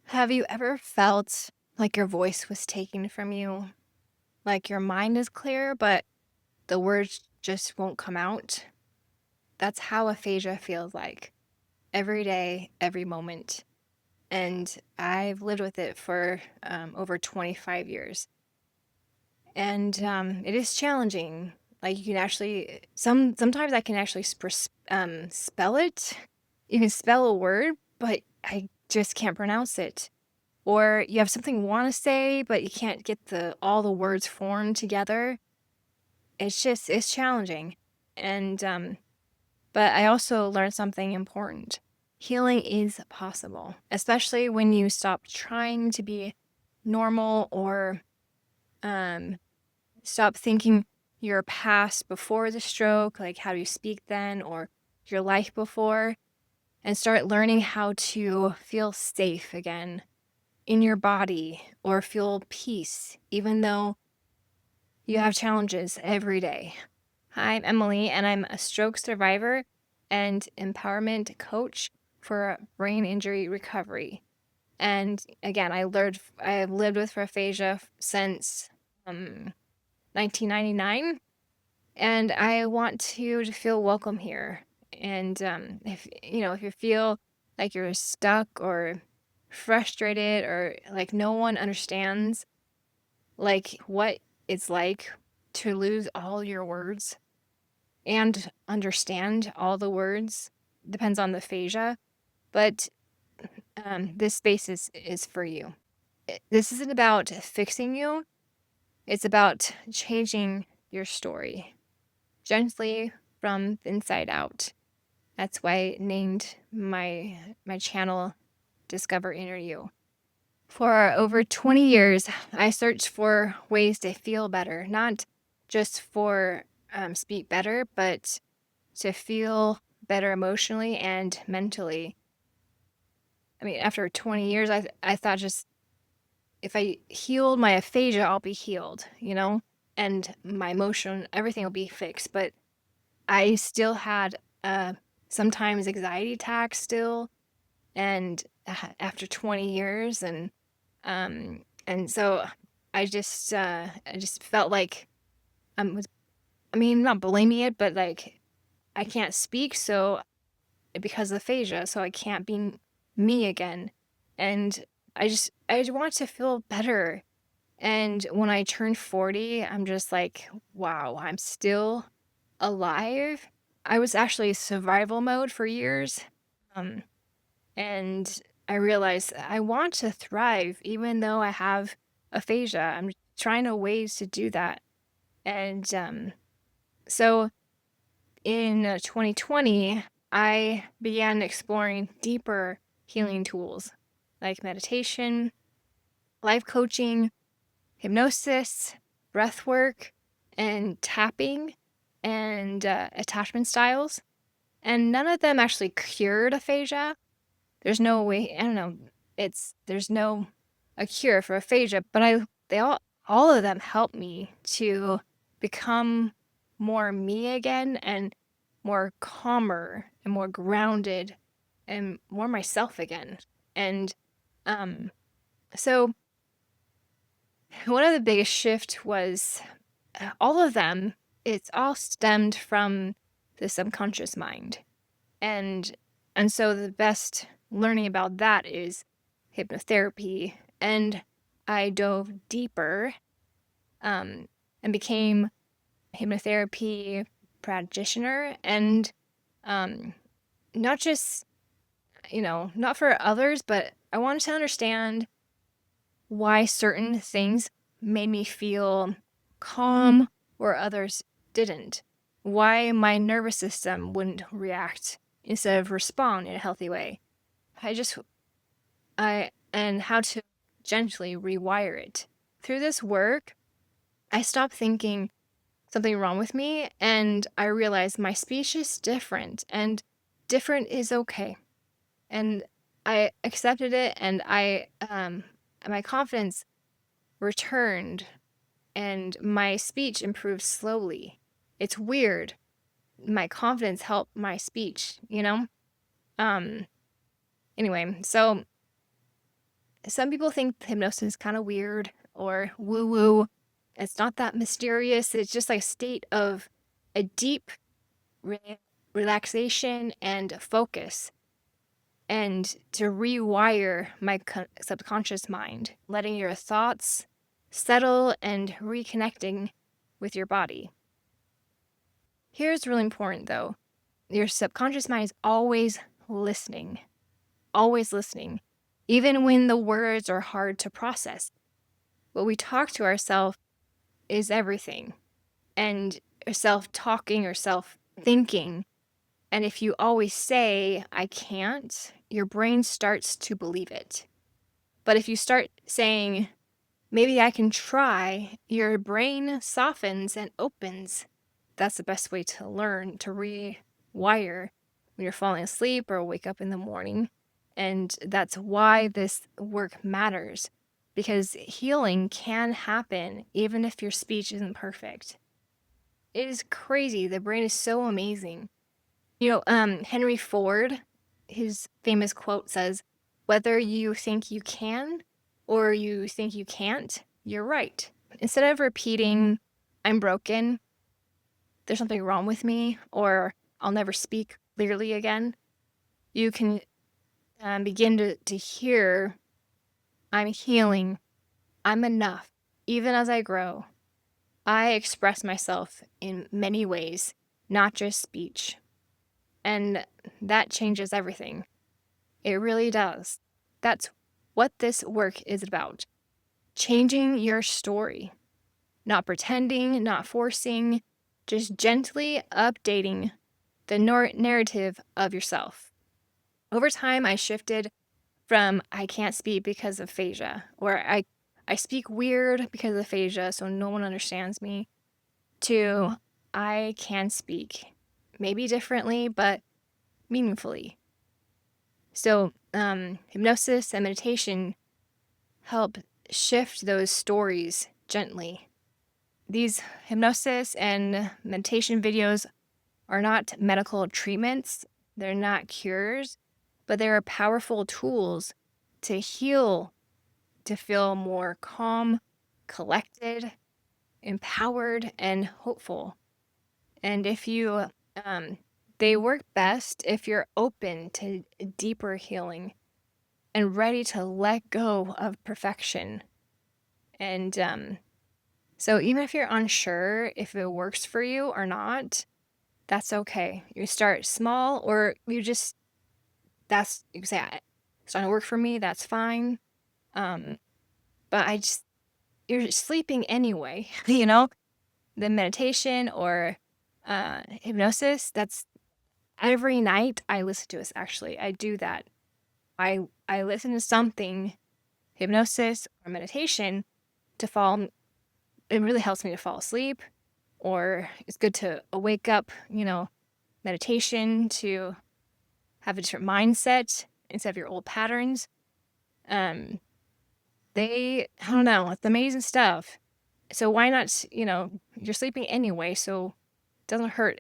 Have you ever felt like your voice was taken from you? Like your mind is clear, but the words just won't come out? That's how aphasia feels like every day, every moment. And I've lived with it for over 25 years. And it is challenging. Like you can actually, sometimes I can actually spell it. You can spell a word, but I just can't pronounce it. Or you have something you want to say, but you can't get all the words formed together. It's challenging. And but I also learned something important. Healing is possible, especially when you stop trying to be normal or um stop thinking your past before the stroke, like how do you speak then, or your life before, and start learning how to feel safe again in your body or feel peace, even though you have challenges every day. Hi, I'm Emily, and I'm a stroke survivor and empowerment coach for brain injury recovery. And again, I've lived with aphasia since 1999, and I want you to feel welcome here. And if you feel like you're stuck or frustrated or like no one understands like what it's like to lose all your words and understand all the words, depends on the aphasia, but this space is for you. This isn't about fixing you, it's about changing your story gently from the inside out. That's why I named my channel Discover Inner You. For over 20 years, I searched for ways to feel better, not just for speak better, but to feel better emotionally and mentally. I mean, after 20 years, I thought just if I healed my aphasia, I'll be healed, and my emotion, everything will be fixed. But I still had sometimes anxiety attacks still, and after 20 years, and so I just felt like not blaming it, but like I can't speak, so because of aphasia, so I can't be me again. And I want to feel better. And when I turned 40, I'm just like, wow, I'm still alive. I was actually survival mode for years. Um, and I realized I want to thrive even though I have aphasia. I'm trying to ways to do that. And so in 2020, I began exploring deeper healing tools like meditation, life coaching, hypnosis, breath work, and tapping and attachment styles. And none of them actually cured aphasia. There's no way, I don't know, there's no a cure for aphasia, but they all of them help me to become more me again and more calmer and more grounded and more myself again. And um so one of the biggest shift was all of them, it's all stemmed from the subconscious mind. And and so the best learning about that is hypnotherapy. And I dove deeper um, and became a hypnotherapy practitioner. And um, not just, not for others, but I wanted to understand why certain things made me feel calm where others didn't. Why my nervous system wouldn't react instead of respond in a healthy way. I just, and how to gently rewire it. Through this work, I stopped thinking something wrong with me and I realized my speech is different and different is okay. And I accepted it and my confidence returned and my speech improved slowly. It's weird. My confidence helped my speech, Um, anyway, so some people think hypnosis is kind of weird or woo woo. It's not that mysterious. It's just like a state of a deep re- relaxation and focus, and to rewire my subconscious mind, letting your thoughts settle and reconnecting with your body. Here's really important though, your subconscious mind is always listening, even when the words are hard to process. What we talk to ourselves is everything, and self talking or self thinking. And if you always say, I can't, your brain starts to believe it. But if you start saying, maybe I can try, your brain softens and opens. That's the best way to learn to rewire when you're falling asleep or wake up in the morning. And that's why this work matters, because healing can happen even if your speech isn't perfect. It is crazy. The brain is so amazing. Henry Ford, his famous quote says, whether you think you can or you think you can't, you're right. Instead of repeating, I'm broken, there's something wrong with me, or I'll never speak clearly again, you can begin to hear, I'm healing, I'm enough. Even as I grow, I express myself in many ways, not just speech. And that changes everything. It really does. That's what this work is about. Changing your story. Not pretending, not forcing, just gently updating the narrative of yourself. Over time, I shifted from I can't speak because of aphasia, or I speak weird because of aphasia, so no one understands me, to I can speak, maybe differently, but meaningfully. So, hypnosis and meditation help shift those stories gently. These hypnosis and meditation videos are not medical treatments, they're not cures, but they are powerful tools to heal, to feel more calm, collected, empowered, and hopeful. And if you, they work best if you're open to deeper healing and ready to let go of perfection. And so even if you're unsure if it works for you or not, that's okay. You start small, or you just, that's exact. It's not gonna work for me, that's fine. Um, but you're sleeping anyway, the meditation or hypnosis, that's every night I listen to this. Actually, I do that. I listen to something, hypnosis or meditation, to fall. It really helps me to fall asleep, or it's good to wake up, meditation to have a different mindset instead of your old patterns. Um, I don't know, it's amazing stuff. So why not, you're sleeping anyway, so it doesn't hurt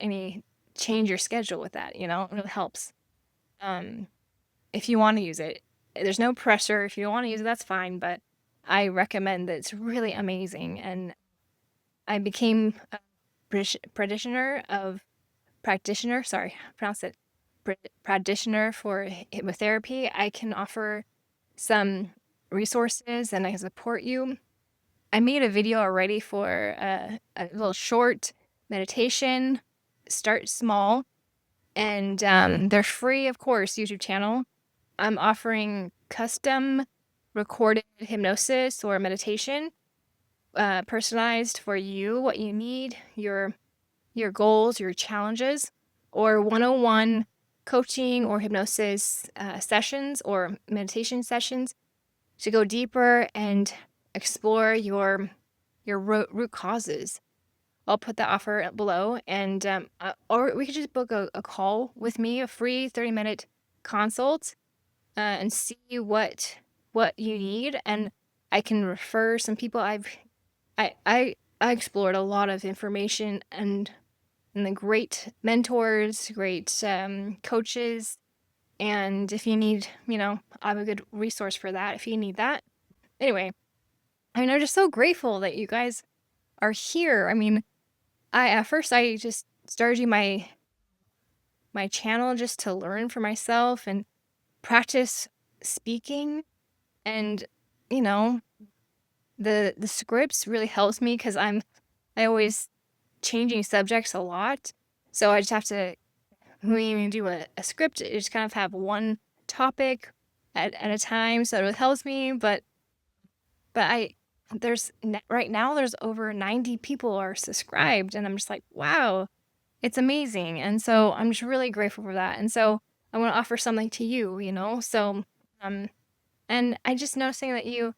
change your schedule with that, it really helps. If you want to use it, there's no pressure. If you don't want to use it, that's fine, but I recommend that it's really amazing. And I became a practitioner, sorry, pronounce it, practitioner for hypnotherapy. I can offer some resources and I can support you. I made a video already for a little short meditation. Start small, and they're free, of course, YouTube channel. I'm offering custom recorded hypnosis or meditation, personalized for you, what you need, your goals, your challenges, or 101 coaching or hypnosis sessions or meditation sessions to go deeper and explore your root causes. I'll put the offer below, and or we could just book a call with me, a free 30-minute consult, and see what you need, and I can refer some people. I explored a lot of information and the great mentors, great coaches And if you need, I'm a good resource for that if you need that. Anyway, I mean, I'm just so grateful that you guys are here. I mean, at first I just started my channel just to learn for myself and practice speaking, and you know, the scripts really helps me because I always changing subjects a lot. So I just have to, when you do a script, you just kind of have one topic at a time. So it really helps me. But right now there's over 90 people are subscribed, and I'm just like, wow, it's amazing. And so I'm just really grateful for that. And so I want to offer something to you. So, um, and I just noticing that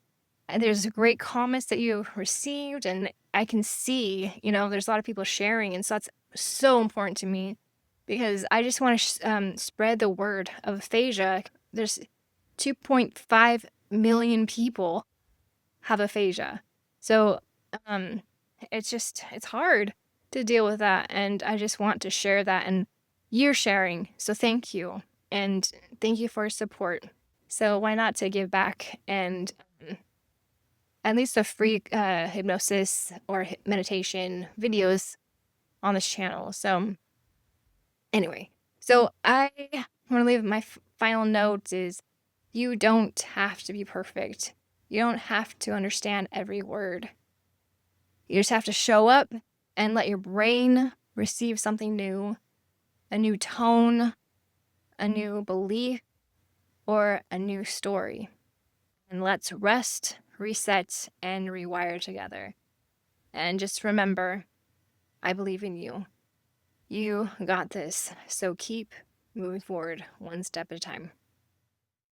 there's great comments that you received, and I can see, there's a lot of people sharing. And so that's so important to me because I just want to spread the word of aphasia. There's 2.5 million people have aphasia. So, um, it's hard to deal with that. And I just want to share that. And you're sharing. So thank you. And thank you for your support. So why not to give back and at least a free hypnosis or meditation videos on this channel. So anyway, so I want to leave my final note is you don't have to be perfect. You don't have to understand every word. You just have to show up and let your brain receive something new, a new tone, a new belief, or a new story. And let's rest, reset, and rewire together. And just remember, I believe in you. You got this. So keep moving forward one step at a time.